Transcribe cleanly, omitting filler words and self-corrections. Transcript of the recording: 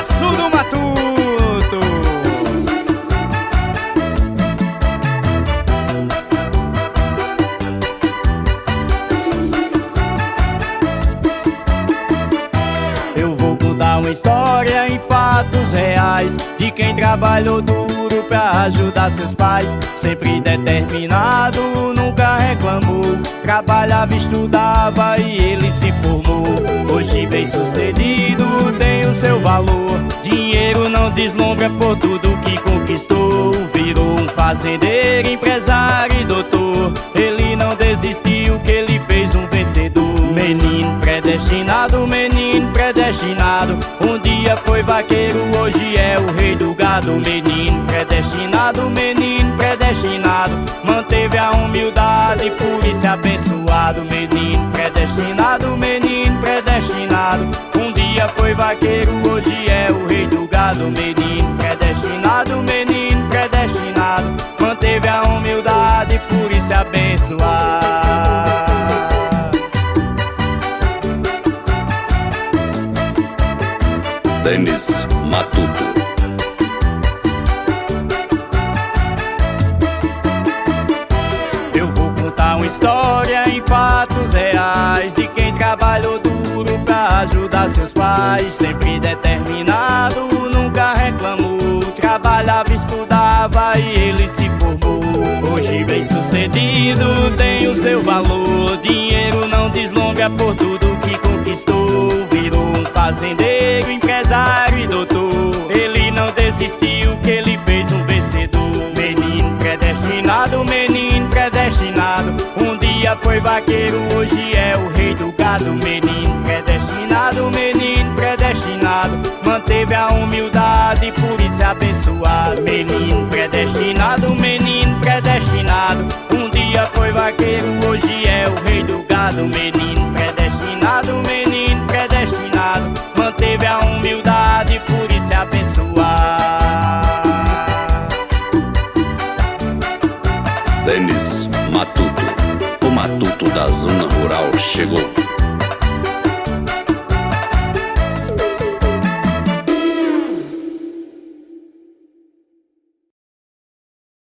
sucesso do Matuto. Eu vou contar uma história em fatos reais de quem trabalhou duro pra ajudar seus pais. Sempre determinado, nunca reclamou. Trabalhava, estudava e ele se formou. Hoje bem sucedido, tem o seu valor. Dinheiro não deslumbra por tudo que conquistou. Virou um fazendeiro, empresário e doutor. Ele não desistiu, que ele fez um vencedor. Menino predestinado, menino predestinado. Um dia foi vaqueiro, hoje é o rei do gado. Menino predestinado, menino predestinado. Manteve a humildade, por isso é abençoado. Menino predestinado, menino predestinado. Um dia foi vaqueiro, hoje é o rei do gado. Menino predestinado, menino predestinado. Manteve a humildade, por isso é abençoado. Denis Matuto. Eu vou contar uma história em fatos reais de quem trabalhou duro pra ajudar seus pais. Sempre determinado, nunca reclamou. Trabalhava, estudava e ele se formou. Hoje bem sucedido, tem o seu valor. Dinheiro não deslumbra por tudo que conquistou. Virou um fazendeiro, empresário e doutor. Ele não desistiu, que ele fez um vencedor. Menino predestinado, menino predestinado. Um dia foi vaqueiro, hoje é o rei do gado. Menino predestinado, menino predestinado. Manteve a humildade, por isso é abençoado. Menino predestinado, menino predestinado. Um dia foi vaqueiro, hoje é o rei do gado. Menino predestinado, menino predestinado. Manteve a humildade, por isso é abençoado. Denis Matuto. O Matuto da zona rural chegou.